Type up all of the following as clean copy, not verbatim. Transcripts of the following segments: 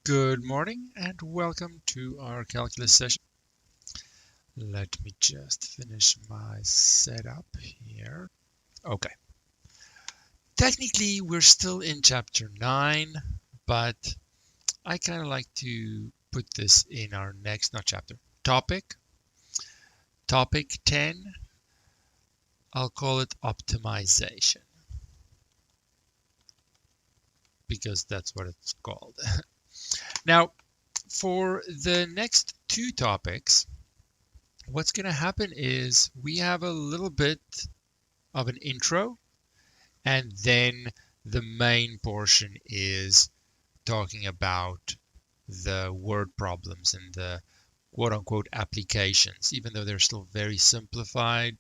Good morning and welcome to our calculus session. Let me just finish my setup here. Okay. Technically, we're still in chapter 9, but I kind of like to put this in our next, not chapter, topic. Topic 10, I'll call it optimization, because that's what it's called. Now, for the next two topics, what's going to happen is we have a little bit of an intro, and then the main portion is talking about the word problems and the quote-unquote applications. Even though they're still very simplified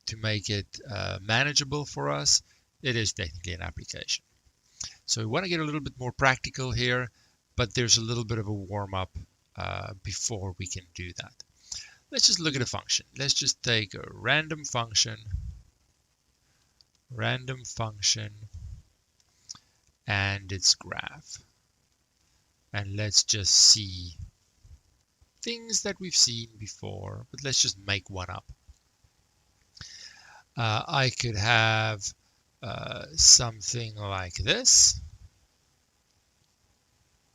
to make it manageable for us, it is technically an application. So we want to get a little bit more practical here, but there's a little bit of a warm-up before we can do that. Let's just look at a function. Let's just take a random function, and its graph. And let's just see things that we've seen before, but let's just make one up. I could have something like this.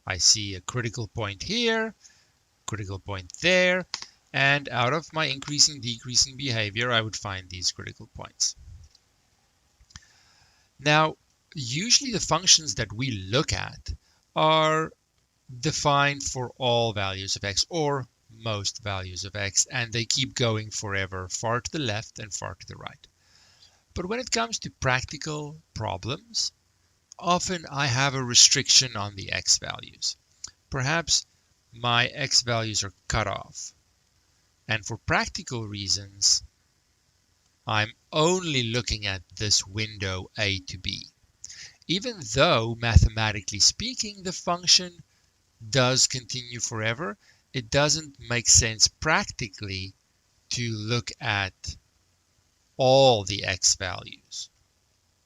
I see a critical point here, critical point there, and out of my increasing, decreasing behavior, I would find these critical points. Now, usually the functions that we look at are defined for all values of x, or most values of x, and they keep going forever, far to the left and far to the right. But when it comes to practical problems, often I have a restriction on the x values. Perhaps my x values are cut off, and for practical reasons, I'm only looking at this window a to b. Even though, mathematically speaking, the function does continue forever, it doesn't make sense practically to look at all the x values.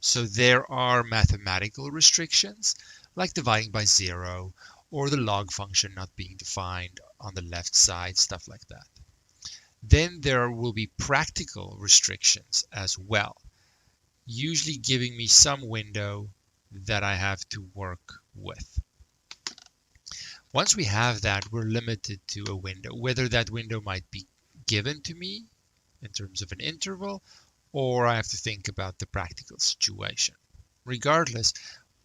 So there are mathematical restrictions, like dividing by 0, or the log function not being defined on the left side, stuff like that. Then there will be practical restrictions as well, usually giving me some window that I have to work with. Once we have that, we're limited to a window, whether that window might be given to me in terms of an interval, or I have to think about the practical situation. Regardless,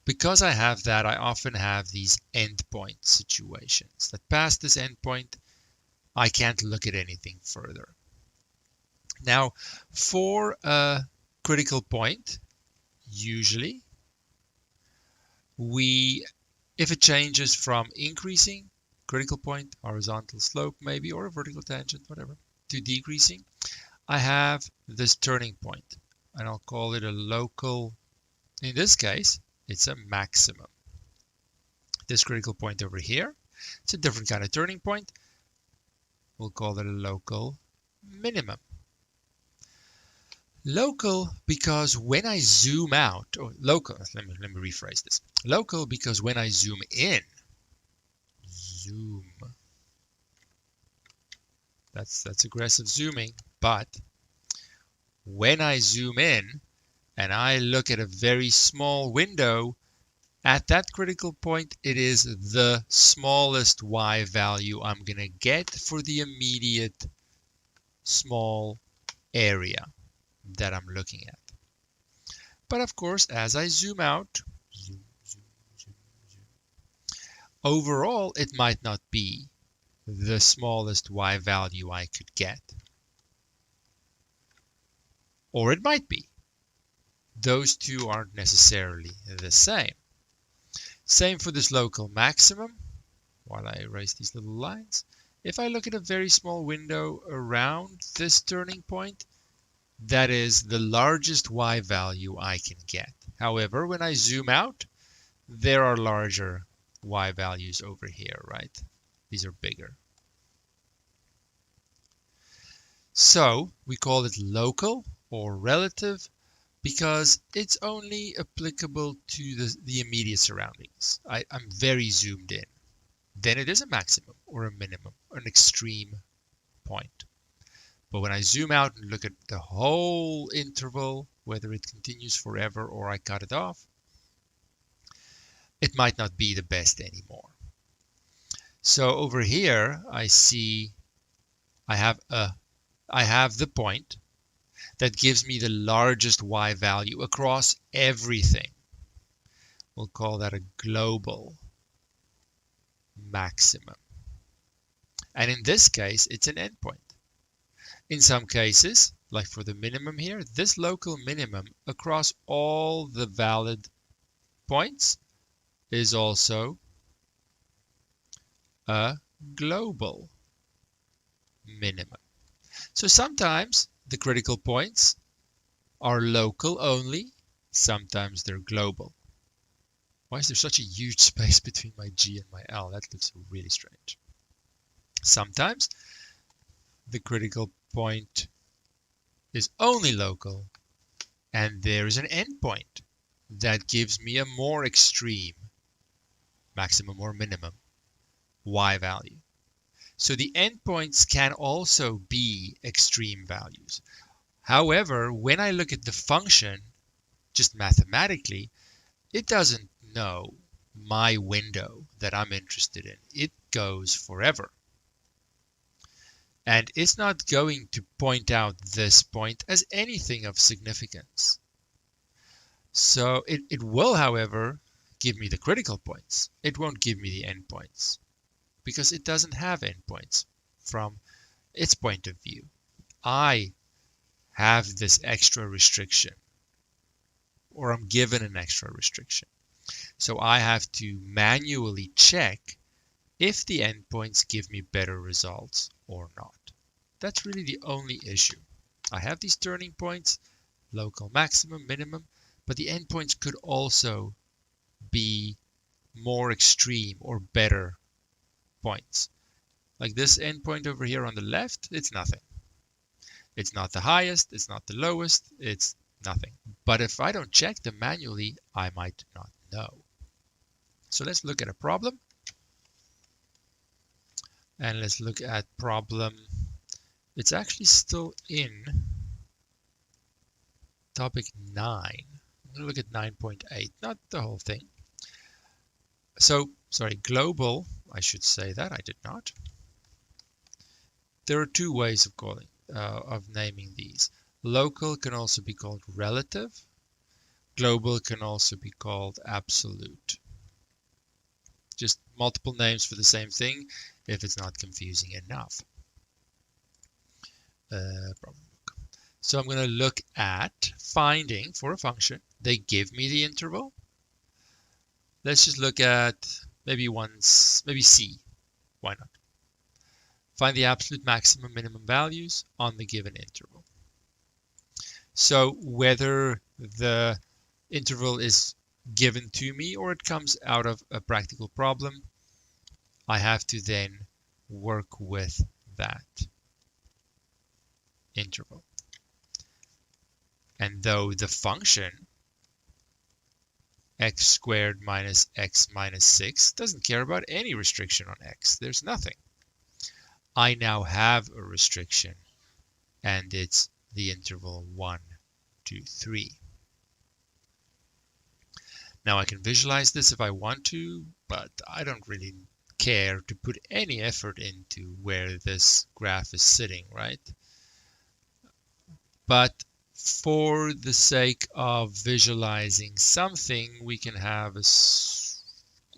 because I have that, I often have these endpoint situations that past this endpoint, I can't look at anything further. Now, for a critical point, usually, if it changes from increasing, critical point, horizontal slope maybe, or a vertical tangent, whatever, to decreasing, I have this turning point, and I'll call it a local. In this case, it's a maximum. This critical point over here, it's a different kind of turning point. We'll call it a local minimum. Local because when I zoom out, or local, let me rephrase this. Local because when I zoom in, that's aggressive zooming, but when I zoom in and I look at a very small window, at that critical point, it is the smallest y value I'm going to get for the immediate small area that I'm looking at. But of course, as I zoom out, overall, it might not be the smallest y value I could get. Or it might be. Those two aren't necessarily the same. Same for this local maximum. While I erase these little lines, if I look at a very small window around this turning point, that is the largest y value I can get. However, when I zoom out, there are larger y values over here, right? These are bigger. So we call it local or relative because it's only applicable to the immediate surroundings. I'm very zoomed in. then it is a maximum or a minimum, an extreme point. But when I zoom out and look at the whole interval, whether it continues forever or I cut it off, it might not be the best anymore. So over here, I see I have the point that gives me the largest y value across everything. We'll call that a global maximum. And in this case, it's an endpoint. In some cases, like for the minimum here, this local minimum across all the valid points is also a global minimum. So sometimes the critical points are local only, sometimes they're global. Why is there such a huge space between my G and my L? That looks really strange. Sometimes the critical point is only local, and there is an endpoint that gives me a more extreme maximum or minimum y value. So the endpoints can also be extreme values. However, when I look at the function, just mathematically, it doesn't know my window that I'm interested in. It goes forever. And it's not going to point out this point as anything of significance. So it will, however, give me the critical points. It won't give me the endpoints because it doesn't have endpoints from its point of view. I have this extra restriction, or I'm given an extra restriction. So I have to manually check if the endpoints give me better results or not. That's really the only issue. I have these turning points, local maximum, minimum, but the endpoints could also be more extreme or better points. Like this endpoint over here on the left, it's nothing. It's not the highest, it's not the lowest, it's nothing. But if I don't check them manually, I might not know. So let's look at a problem. And let's look at problem. It's actually still in topic 9. I'm going to look at 9.8, not the whole thing. So, sorry, global, I should say that, I did not. There are two ways of naming these. Local can also be called relative. Global can also be called absolute. Just multiple names for the same thing if it's not confusing enough. So I'm going to look at finding for a function. They give me the interval. Let's just look at maybe C. Why not? Find the absolute maximum minimum values on the given interval. So whether the interval is given to me or it comes out of a practical problem, I have to then work with that interval. And though the function x squared minus x minus 6 doesn't care about any restriction on x, there's nothing. I now have a restriction, and it's the interval 1, 2, 3. Now I can visualize this if I want to, but I don't really care to put any effort into where this graph is sitting, right? But for the sake of visualizing something, we can have a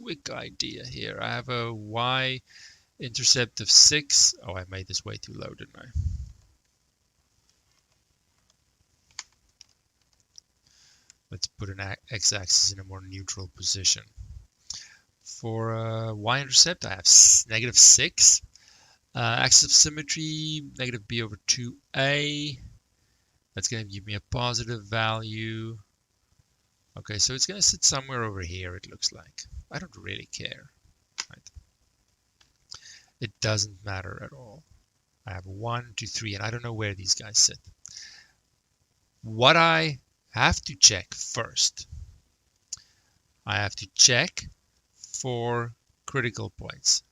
quick idea here. I have a y-intercept of 6. Oh, I made this way too low, didn't I? Let's put an x-axis in a more neutral position. For y-intercept, I have negative 6. Axis of symmetry, negative b over 2a. That's going to give me a positive value. Okay, so it's going to sit somewhere over here, it looks like. I don't really care. Right? It doesn't matter at all. I have 1, 2, 3, and I don't know where these guys sit. What I have to check first, I have to check for critical points.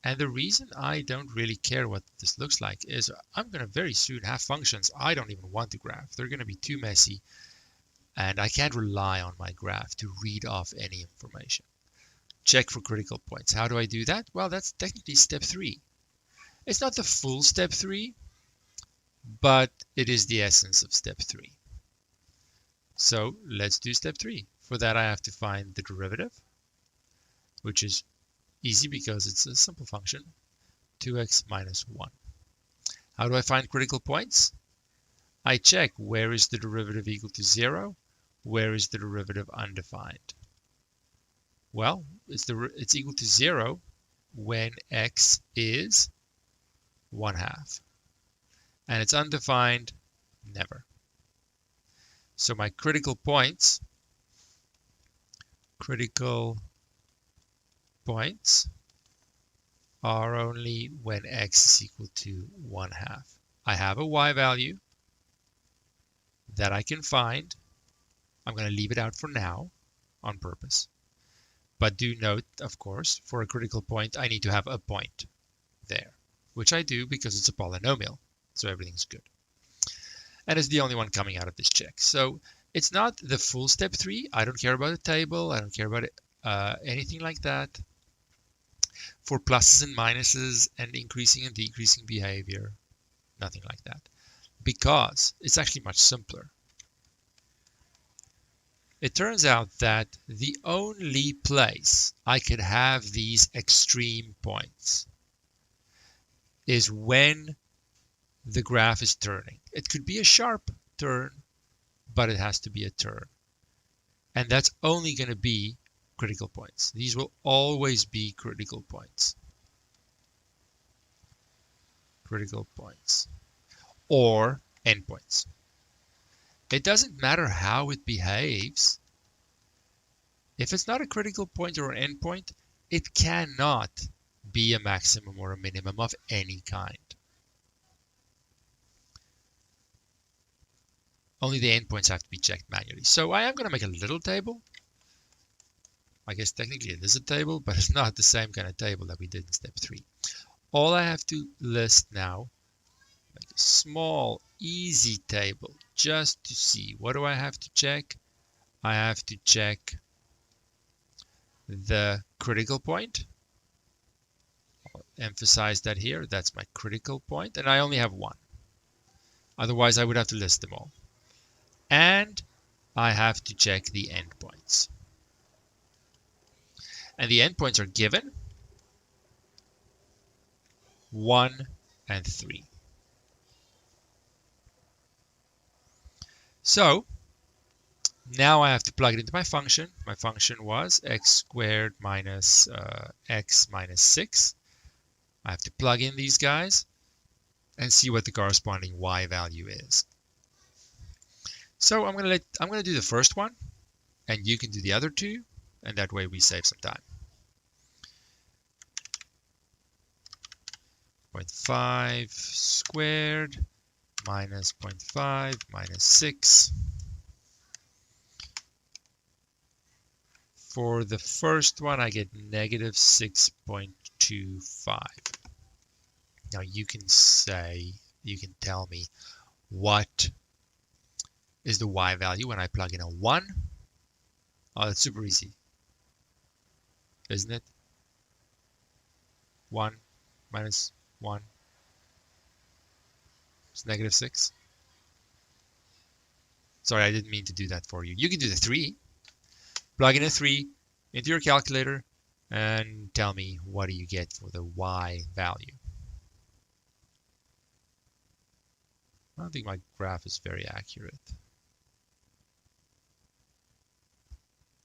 And the reason I don't really care what this looks like is I'm going to very soon have functions I don't even want to graph. They're going to be too messy, and I can't rely on my graph to read off any information. Check for critical points. How do I do that? Well, that's technically step 3. It's not the full step 3, but it is the essence of step 3. So let's do step 3. For that, I have to find the derivative, which is easy because it's a simple function, 2x minus 1. How do I find critical points? I check where is the derivative equal to 0, where is the derivative undefined. Well, it's equal to 0 when x is 1/2. And it's undefined, never. So my critical points are only when x is equal to 1/2. I have a y value that I can find. I'm going to leave it out for now on purpose. But do note, of course, for a critical point, I need to have a point there, which I do because it's a polynomial. So everything's good. And it's the only one coming out of this check. So it's not the full step 3. I don't care about a table. I don't care about anything like that. For pluses and minuses and increasing and decreasing behavior, nothing like that. Because it's actually much simpler. It turns out that the only place I could have these extreme points is when the graph is turning. It could be a sharp turn, but it has to be a turn. And that's only going to be critical points. These will always be critical points. Critical points. Or endpoints. It doesn't matter how it behaves. If it's not a critical point or an endpoint, it cannot be a maximum or a minimum of any kind. Only the endpoints have to be checked manually. So I am going to make a little table. I guess technically it is a table, but it's not the same kind of table that we did in step 3. All I have to list now, make a small, easy table just to see. What do I have to check? I have to check the critical point. I'll emphasize that here. That's my critical point, and I only have one. Otherwise, I would have to list them all. And I have to check the endpoints. And the endpoints are given 1 and 3. So now I have to plug it into my function. My function was x squared minus x minus 6. I have to plug in these guys and see what the corresponding y value is. So I'm going to do the first one, and you can do the other two, and that way we save some time. 0.5 squared minus 0.5 minus 6. For the first one, I get negative 6.25. Now you can tell me what is the y value when I plug in a 1. Oh, that's super easy, isn't it? 1 minus 1 is negative 6. Sorry, I didn't mean to do that for you. You can do the 3. Plug in a 3 into your calculator and tell me what do you get for the y value. I don't think my graph is very accurate.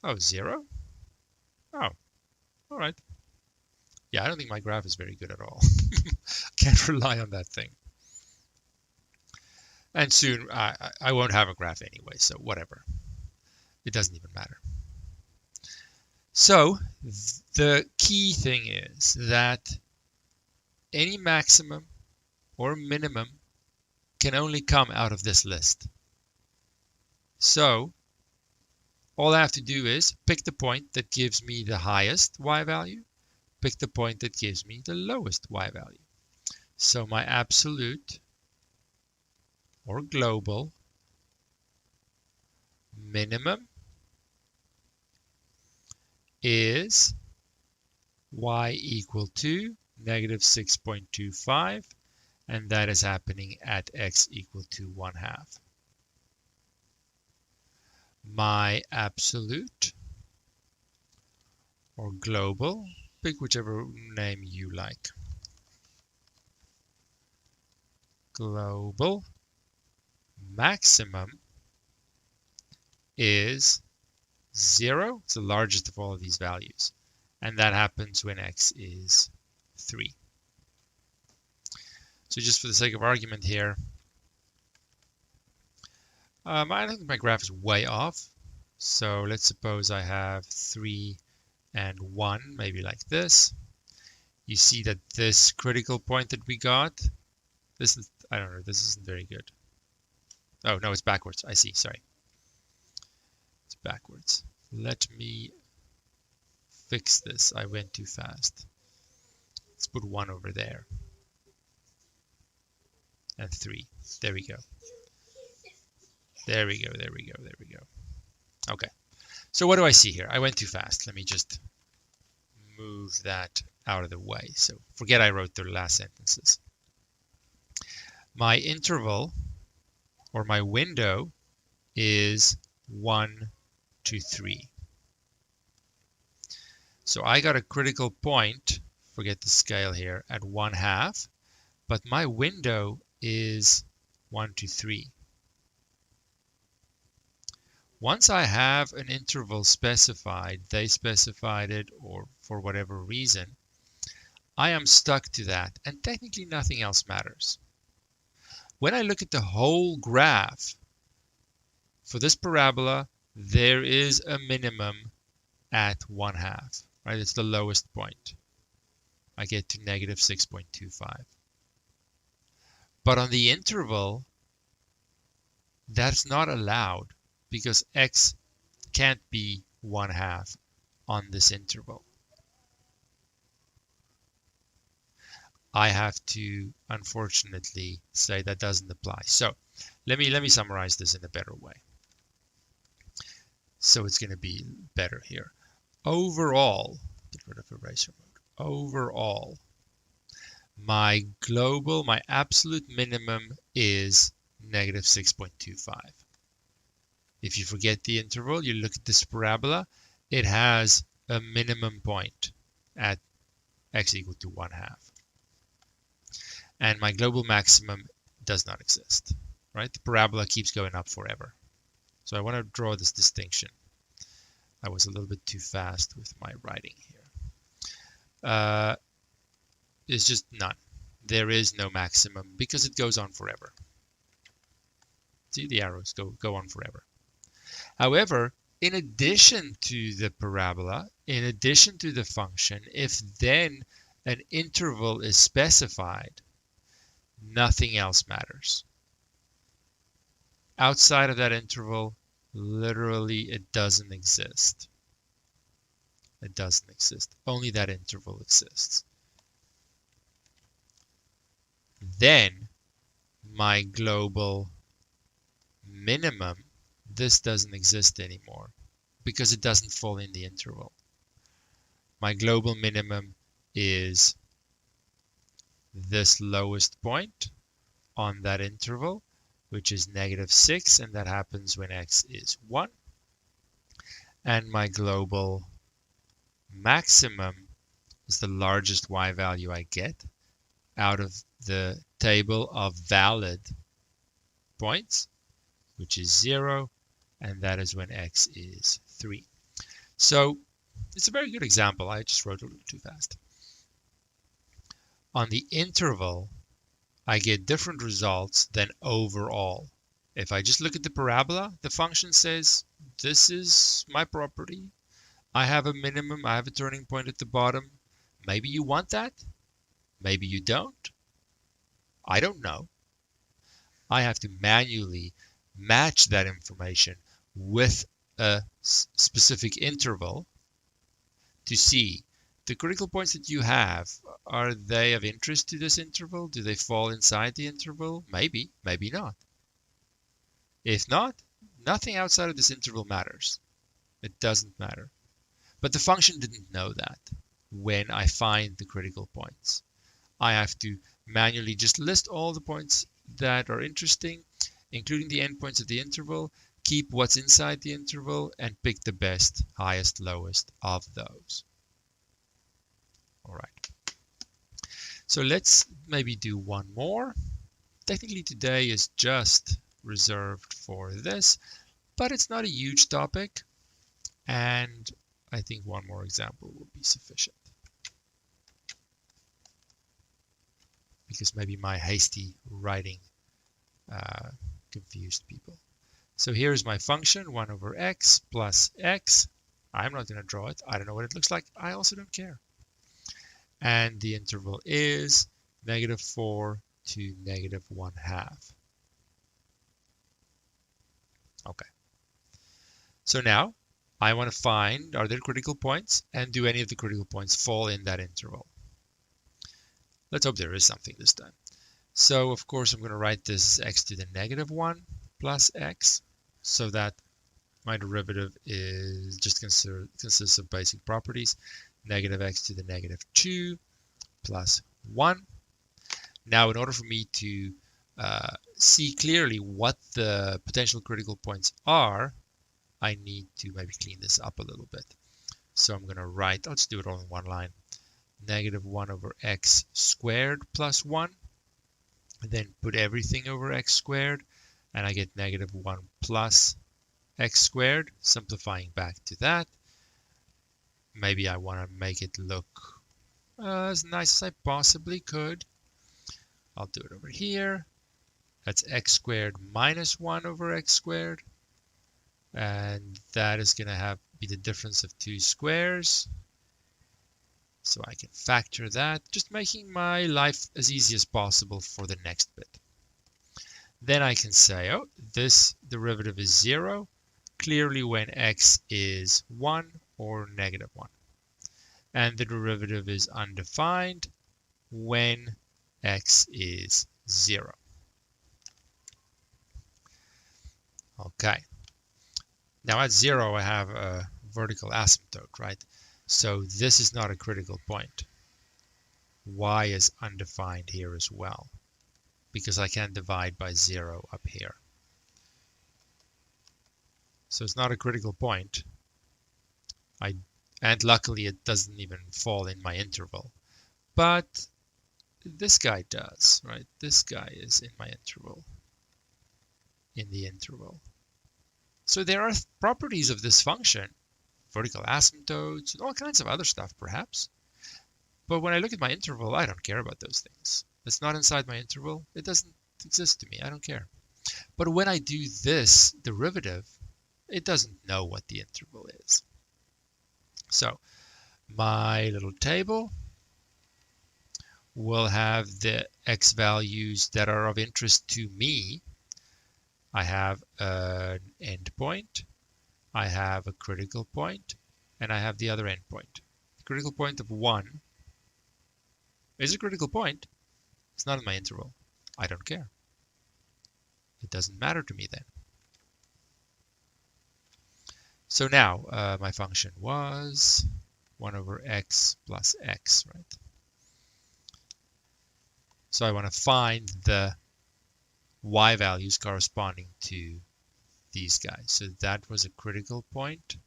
Oh, 0? Oh, all right. Yeah, I don't think my graph is very good at all. Can't rely on that thing. And soon I won't have a graph anyway, so whatever. It doesn't even matter. So the key thing is that any maximum or minimum can only come out of this list. So all I have to do is pick the point that gives me the highest y value, pick the point that gives me the lowest y value. So my absolute or global minimum is y equal to negative 6.25, and that is happening at x equal to 1/2. My absolute or global, pick whichever name you like. Global maximum is 0. It's the largest of all of these values. And that happens when x is 3. So just for the sake of argument here, I think my graph is way off. So let's suppose I have 3 and 1, maybe like this. You see that this critical point that we got, this is, I don't know, this isn't very good. Oh, no, it's backwards. I see, sorry. It's backwards. Let me fix this. I went too fast. Let's put 1 over there. And 3. There we go. There we go, there we go, there we go. Okay. So what do I see here? I went too fast. Let me just move that out of the way. So forget I wrote the last sentences. My interval, or my window, is 1 to 3. So I got a critical point, forget the scale here, at 1/2, but my window is 1 to 3. Once I have an interval specified, they specified it, or for whatever reason, I am stuck to that, and technically nothing else matters. When I look at the whole graph, for this parabola, there is a minimum at 1/2, right? It's the lowest point. I get to negative 6.25. But on the interval, that's not allowed because x can't be 1/2 on this interval. I have to, unfortunately, say that doesn't apply. So let me summarize this in a better way. So it's going to be better here. Overall, get rid of eraser mode. Overall, my absolute minimum is negative 6.25. If you forget the interval, you look at this parabola, it has a minimum point at x equal to 1/2. And my global maximum does not exist, right? The parabola keeps going up forever. So I want to draw this distinction. I was a little bit too fast with my writing here. It's just none. There is no maximum because it goes on forever. See, the arrows go on forever. However, in addition to the parabola, in addition to the function, if then an interval is specified, nothing else matters. Outside of that interval, literally it doesn't exist. It doesn't exist. Only that interval exists. Then my global minimum, this doesn't exist anymore because it doesn't fall in the interval. My global minimum is this lowest point on that interval, which is negative 6, and that happens when x is 1. And my global maximum is the largest y value I get out of the table of valid points, which is 0, and that is when x is 3. So it's a very good example. I just wrote a little too fast. On the interval, I get different results than overall. If I just look at the parabola, the function says, this is my property. I have a minimum, I have a turning point at the bottom. Maybe you want that. Maybe you don't. I don't know. I have to manually match that information with a specific interval to see, the critical points that you have, are they of interest to this interval? Do they fall inside the interval? Maybe, maybe not. If not, nothing outside of this interval matters. It doesn't matter. But the function didn't know that when I find the critical points. I have to manually just list all the points that are interesting, including the endpoints of the interval, keep what's inside the interval, and pick the best, highest, lowest of those. All right. So let's maybe do one more. Technically today is just reserved for this, but it's not a huge topic, and I think one more example will be sufficient. Because maybe my hasty writing confused people. So here's my function, 1 over x plus x. I'm not going to draw it. I don't know what it looks like. I also don't care. And the interval is -4 to -1/2. Okay. So now I want to find, are there critical points, and do any of the critical points fall in that interval? Let's hope there is something this time. So of course I'm going to write this as x to the -1 plus x, so that my derivative is just consists of basic properties. -x to the -2 plus 1. Now in order for me to see clearly what the potential critical points are, I need to maybe clean this up a little bit. So I'm going to write, let's do it all in one line, -1 over x squared plus 1, and then put everything over x squared, and I get -1 plus x squared, simplifying back to that. Maybe I want to make it look as nice as I possibly could. I'll do it over here. That's x squared minus 1 over x squared, and that is going to be the difference of two squares. So I can factor that, just making my life as easy as possible for the next bit. Then I can say, oh, this derivative is 0, clearly when x is 1 or -1. And the derivative is undefined when x is 0. Okay. Now at 0, I have a vertical asymptote, right? So this is not a critical point. Y is undefined here as well, because I can't divide by 0 up here. So it's not a critical point. And luckily it doesn't even fall in my interval. But this guy does, right? This guy is in my interval. In the interval. So there are properties of this function, vertical asymptotes, and all kinds of other stuff perhaps. But when I look at my interval, I don't care about those things. It's not inside my interval. It doesn't exist to me. I don't care. But when I do this derivative, it doesn't know what the interval is. So my little table will have the x values that are of interest to me. I have an endpoint, I have a critical point, and I have the other endpoint. The critical point of 1 is a critical point. It's not in my interval. I don't care. It doesn't matter to me then. So now my function was 1 over x plus x, right? So I want to find the y values corresponding to these guys. So that was a critical point.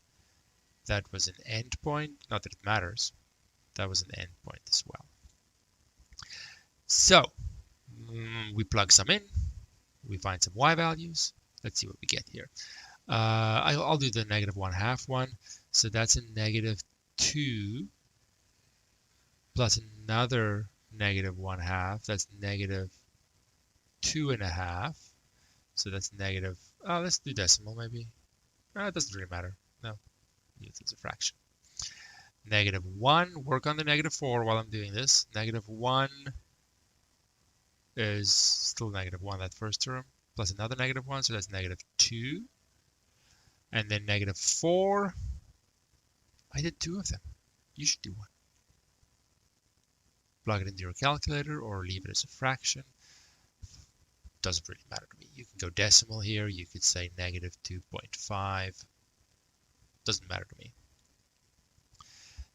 That was an endpoint. Not that it matters. That was an endpoint as well. So we plug some in. We find some y values. Let's see what we get here. I'll do the -1/2 one. So that's a -2 plus another -1/2. That's -2.5. So that's negative. Let's do decimal maybe. It doesn't really matter. No, it's a fraction. -1. Work on the -4 while I'm doing this. -1 is still -1, that first term, plus another -1, so that's -2. And then -4. I did 2 of them. You should do 1. plug it into your calculator or leave it as a fraction. Doesn't really matter to me. You can go decimal here. You could say negative 2.5. Doesn't matter to me.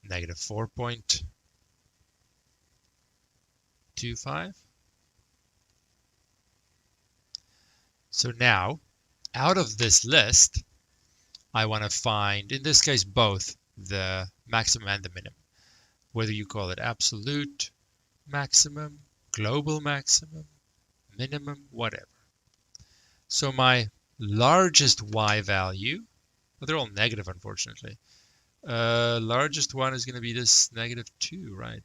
Negative 4.25. So now, out of this list, I want to find, in this case, both the maximum and the minimum. Whether you call it absolute maximum, global maximum, minimum, whatever. So my largest y value, well, they're all negative, unfortunately. Largest one is going to be this negative 2, right?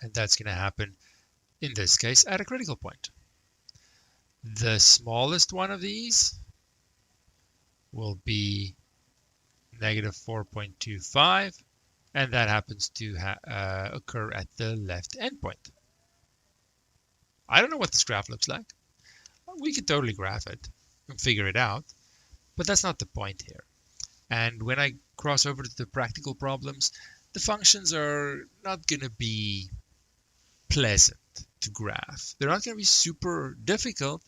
And that's going to happen, in this case, at a critical point. The smallest one of these will be negative 4.25, and that happens to occur at the left endpoint. I don't know what this graph looks like. We could totally graph it and figure it out, but that's not the point here. And when I cross over to the practical problems, the functions are not going to be pleasant to graph. They're not going to be super difficult,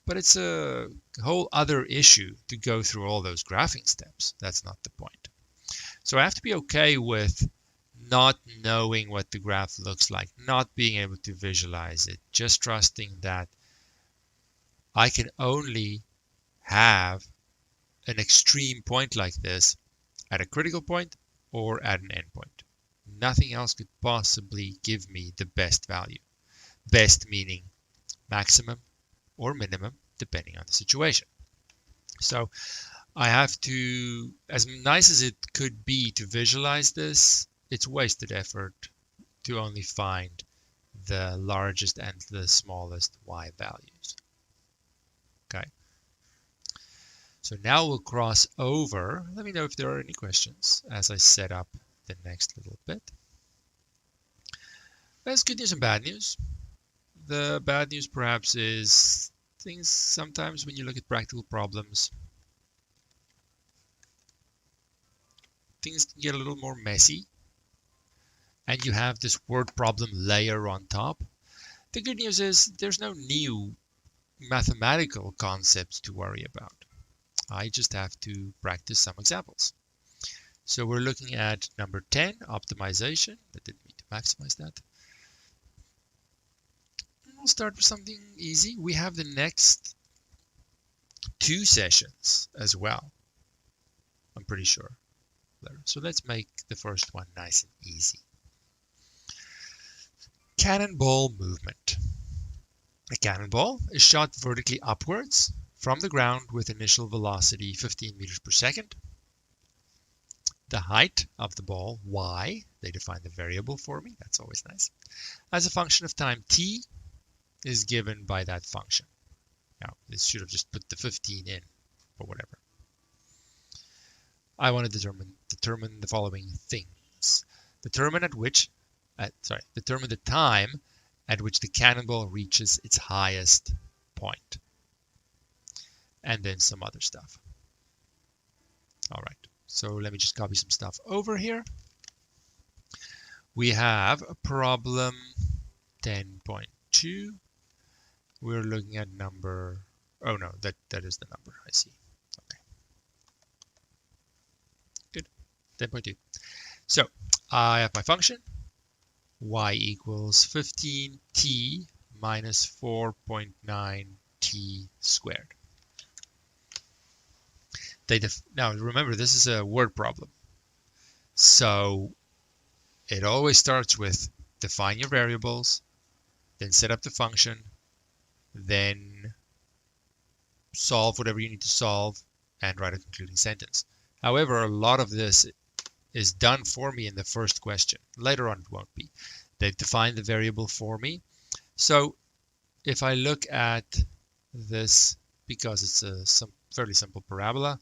but it's a whole other issue to go through all those graphing steps. That's not the point. So I have to be okay with not knowing what the graph looks like, not being able to visualize it, just trusting that I can only have an extreme point like this at a critical point or at an endpoint. Nothing else could possibly give me the best value. Best meaning maximum or minimum, depending on the situation. So I have to, as nice as it could be to visualize this, it's wasted effort to only find the largest and the smallest y values. Okay. So now we'll cross over. Let me know if there are any questions as I set up the next little bit. There's good news and bad news. The bad news perhaps is things sometimes when you look at practical problems, things can get a little more messy and you have this word problem layer on top. The good news is there's no new mathematical concepts to worry about. I just have to practice some examples. So we're looking at number 10, optimization. I didn't mean to maximize that. We'll start with something easy. We have the next 2 sessions as well, I'm pretty sure. So let's make the first one nice and easy. Cannonball movement. A cannonball is shot vertically upwards from the ground with initial velocity 15 meters per second. The height of the ball, y, they define the variable for me, that's always nice, as a function of time t is given by that function. Now, this should have just put the 15 in, or whatever. I want to determine the following things. Determine the time at which the cannonball reaches its highest point. And then some other stuff. All right, so let me just copy some stuff over here. We have a problem 10.2. We're looking at number, oh no, that is the number, I see. Okay. Good, 10.2. So I have my function, y equals 15t minus 4.9t squared. Now remember, this is a word problem. So it always starts with define your variables, then set up the function, then solve whatever you need to solve, and write a concluding sentence. However, a lot of this is done for me in the first question. Later on, it won't be. They've defined the variable for me. So if I look at this, because it's a fairly simple parabola,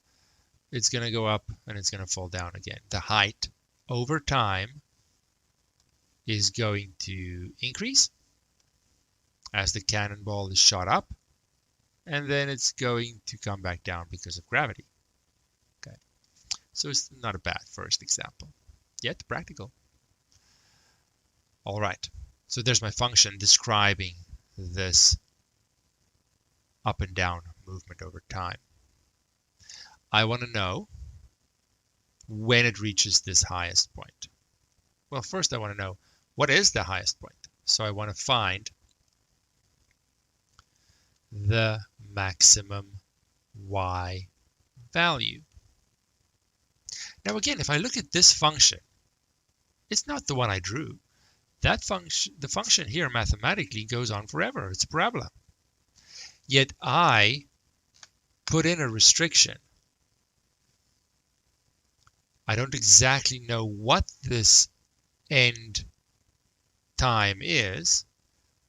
it's going to go up and it's going to fall down again. The height over time is going to increase as the cannonball is shot up, and then it's going to come back down because of gravity. Okay, so it's not a bad first example, yet practical. All right, so there's my function describing this up and down movement over time. I want to know when it reaches this highest point. Well, first I want to know what is the highest point. So I want to find the maximum y value. Now again, if I look at this function, it's not the one I drew. That function, the function here mathematically goes on forever. It's a parabola. Yet I put in a restriction. I don't exactly know what this end time is,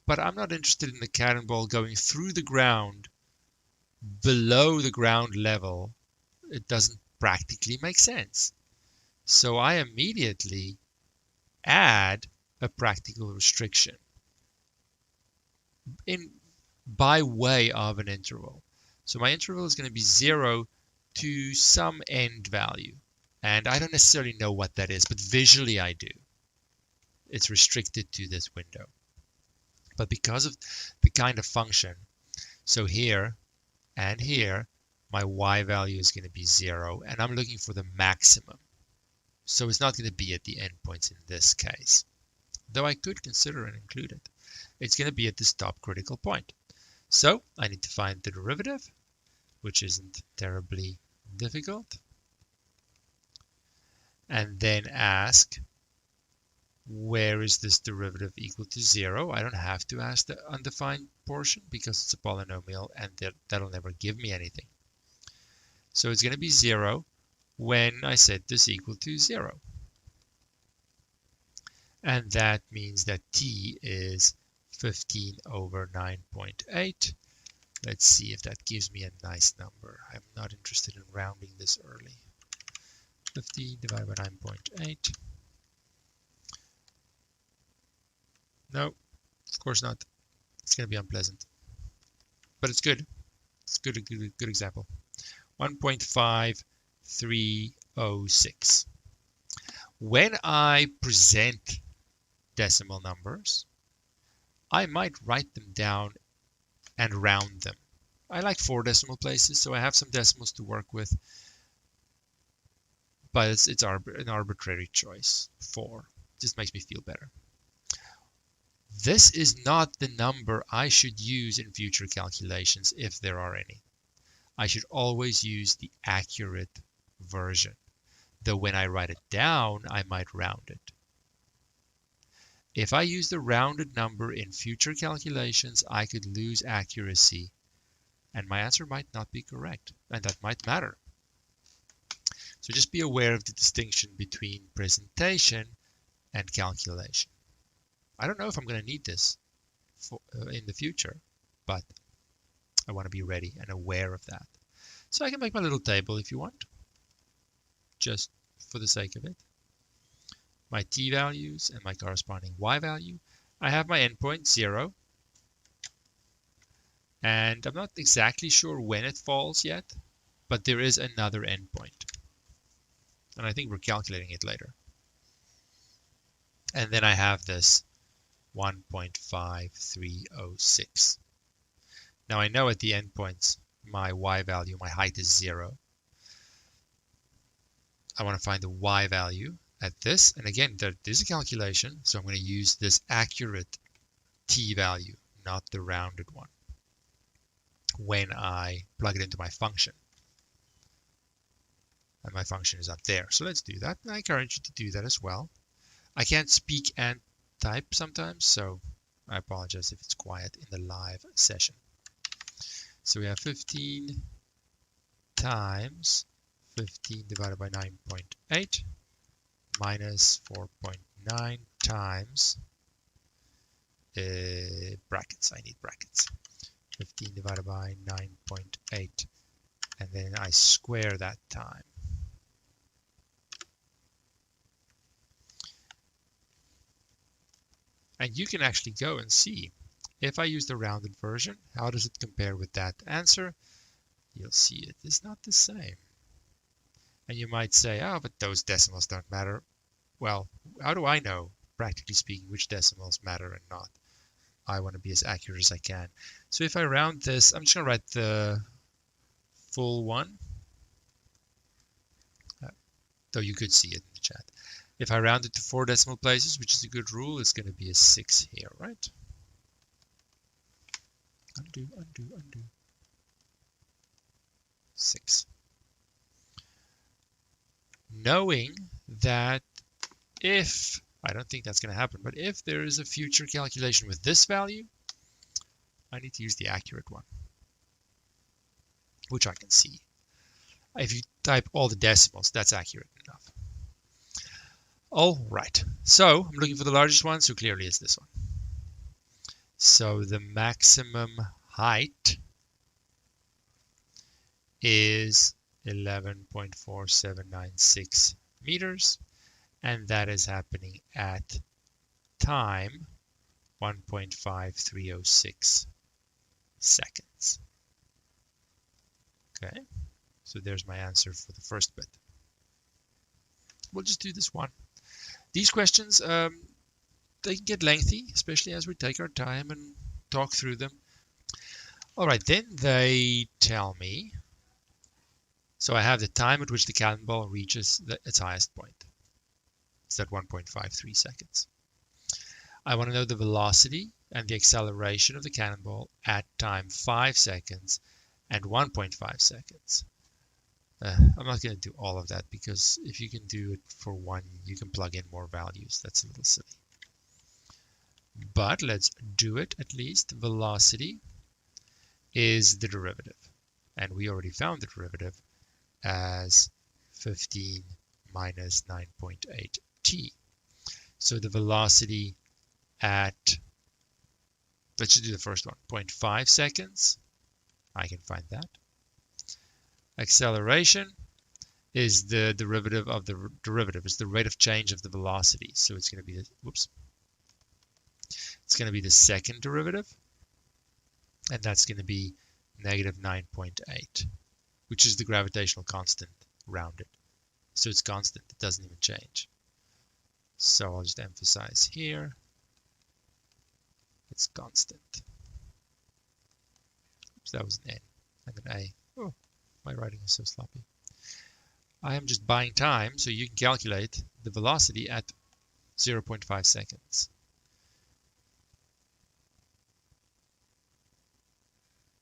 but I'm not interested in the cannonball going through the ground below the ground level. It doesn't practically make sense. So I immediately add a practical restriction by way of an interval. So my interval is going to be 0 to some end value. And I don't necessarily know what that is, but visually I do. It's restricted to this window. But because of the kind of function, so here and here, my y value is going to be 0, and I'm looking for the maximum. So it's not going to be at the endpoints in this case, though I could consider and include it. It's going to be at this top critical point. So I need to find the derivative, which isn't terribly difficult, and then ask, where is this derivative equal to 0? I don't have to ask the undefined portion because it's a polynomial and that'll never give me anything. So it's going to be 0 when I set this equal to 0. And that means that t is 15 over 9.8. Let's see if that gives me a nice number. I'm not interested in rounding this early. 15 divided by 9.8. No, of course not. It's going to be unpleasant. But it's good. It's good example. 1.5306. When I present decimal numbers, I might write them down and round them. I like 4 decimal places, so I have some decimals to work with. But it's an arbitrary choice. 4 just makes me feel better. This is not the number I should use in future calculations, if there are any. I should always use the accurate version, though when I write it down, I might round it. If I use the rounded number in future calculations, I could lose accuracy, and my answer might not be correct, and that might matter. So just be aware of the distinction between presentation and calculation. I don't know if I'm going to need this in the future, but I want to be ready and aware of that. So I can make my little table if you want, just for the sake of it. My t values and my corresponding y value. I have my endpoint 0, and I'm not exactly sure when it falls yet, but there is another endpoint, and I think we're calculating it later. And then I have this 1.5306. Now I know at the endpoints my y value, my height is 0. I want to find the y value at this, and again there's a calculation, so I'm going to use this accurate t value, not the rounded one, when I plug it into my function. And my function is up there. So let's do that. And I encourage you to do that as well. I can't speak and type sometimes, so I apologize if it's quiet in the live session. So we have 15 times 15 divided by 9.8 minus 4.9 times brackets. I need brackets. 15 divided by 9.8, and then I square that time. And you can actually go and see, if I use the rounded version, how does it compare with that answer? You'll see it is not the same. And you might say, oh, but those decimals don't matter. Well, how do I know practically speaking, which decimals matter and not. I want to be as accurate as I can. So if I round this, I'm just going to write the full one, though you could see it in the chat. If I round it to 4 decimal places, which is a good rule, it's going to be a 6 here, right? Undo, undo, undo. 6. Knowing that if, I don't think that's going to happen, but if there is a future calculation with this value, I need to use the accurate one, which I can see. If you type all the decimals, that's accurate enough. All right, so I'm looking for the largest one, so clearly it's this one. So the maximum height is 11.4796 meters, and that is happening at time 1.5306 seconds. Okay, so there's my answer for the first bit. We'll just do this one. These questions, they can get lengthy, especially as we take our time and talk through them. All right, then they tell me, so I have the time at which the cannonball reaches its highest point. It's at 1.53 seconds. I want to know the velocity and the acceleration of the cannonball at time 5 seconds and 1.5 seconds. I'm not going to do all of that because if you can do it for one, you can plug in more values. That's a little silly. But let's do it at least. Velocity is the derivative. And we already found the derivative as 15 minus 9.8 t. So the velocity at, let's just do the first one, 0.5 seconds. I can find that. Acceleration is the derivative of the derivative. It's the rate of change of the velocity. So it's going to be the, whoops. It's going to be the second derivative. And that's going to be negative 9.8, which is the gravitational constant rounded. So it's constant. It doesn't even change. So I'll just emphasize here. It's constant. Oops, that was an N and an A. Oh. My writing is so sloppy. I am just buying time so you can calculate the velocity at 0.5 seconds.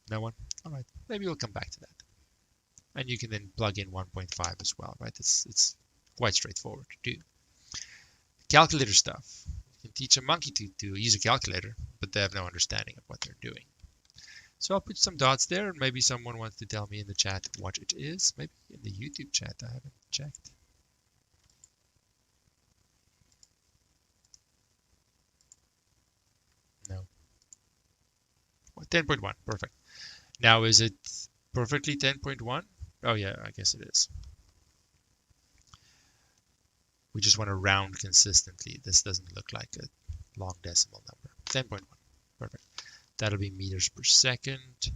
No one? All right, maybe we'll come back to that. And you can then plug in 1.5 as well, right? It's quite straightforward to do. Calculator stuff. You can teach a monkey to use a calculator, but they have no understanding of what they're doing. So I'll put some dots there, and maybe someone wants to tell me in the chat what it is. Maybe in the YouTube chat, I haven't checked. No. 10.1, perfect. Now is it perfectly 10.1? Oh yeah, I guess it is. We just want to round consistently. This doesn't look like a long decimal number. 10.1, perfect. That'll be meters per second.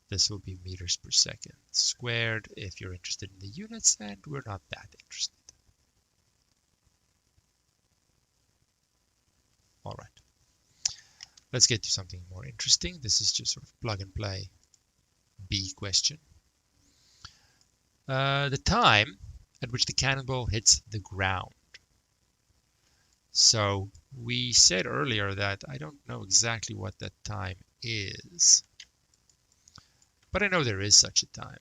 This will be meters per second squared if you're interested in the units, and we're not that interested. All right. Let's get to something more interesting. This is just sort of plug and play B question. The time at which the cannonball hits the ground. So we said earlier that I don't know exactly what that time is, but I know there is such a time.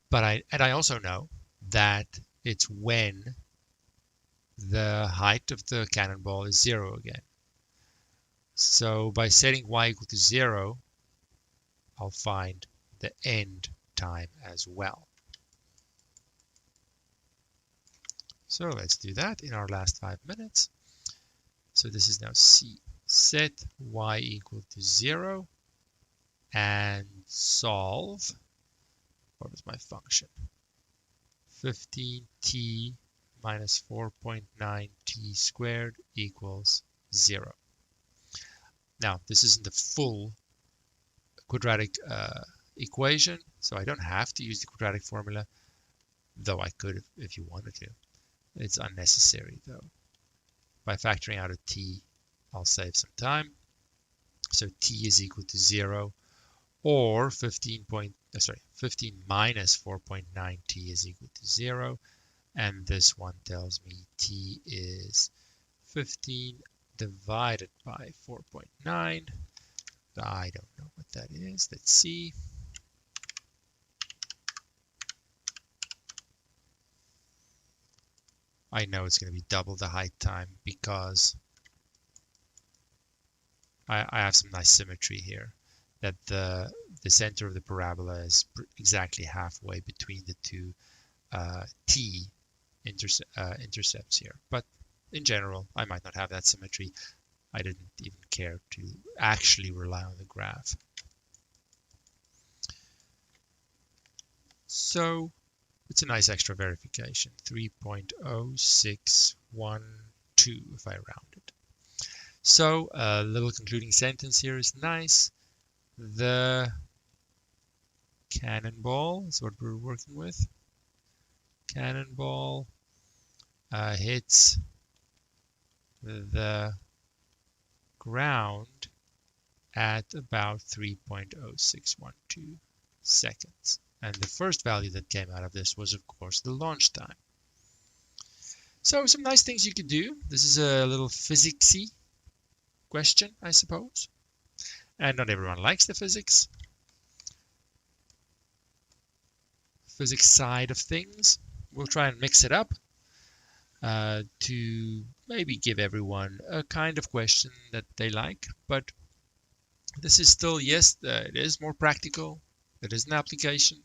But I also know that it's when the height of the cannonball is 0 again. So by setting y equal to 0, I'll find the end time as well. So let's do that in our last 5 minutes. So this is now C. Set y equal to 0 and solve. What was my function? 15t minus 4.9t squared equals 0. Now, this isn't the full quadratic equation, so I don't have to use the quadratic formula, though I could if you wanted to. It's unnecessary though. By factoring out a t, I'll save some time. So t is equal to 0, or 15 minus 4.9t is equal to 0. And this one tells me t is 15 divided by 4.9. I don't know what that is. Let's see. I know it's going to be double the height time because I have some nice symmetry here, that the center of the parabola is exactly halfway between the two t intercepts here. But in general, I might not have that symmetry. I didn't even care to actually rely on the graph. So it's a nice extra verification, 3.0612 if I round it. So a little concluding sentence here is nice. The cannonball is what we're working with. Cannonball hits the ground at about 3.0612 seconds. And the first value that came out of this was, of course, the launch time. So some nice things you could do. This is a little physicsy question, I suppose. And not everyone likes the physics side of things. We'll try and mix it up to maybe give everyone a kind of question that they like. But this is still, yes, it is more practical. It is an application.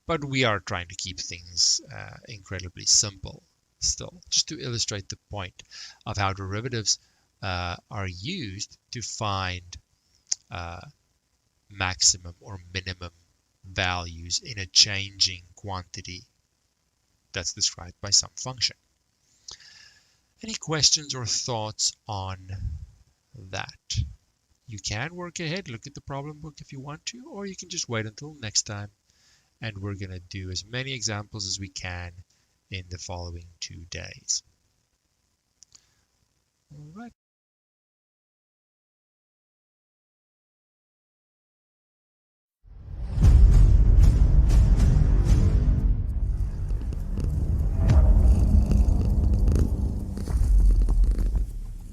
But we are trying to keep things incredibly simple still, just to illustrate the point of how derivatives are used to find maximum or minimum values in a changing quantity that's described by some function. Any questions or thoughts on that? You can work ahead, look at the problem book if you want to, or you can just wait until next time. And we're going to do as many examples as we can in the following 2 days. All right.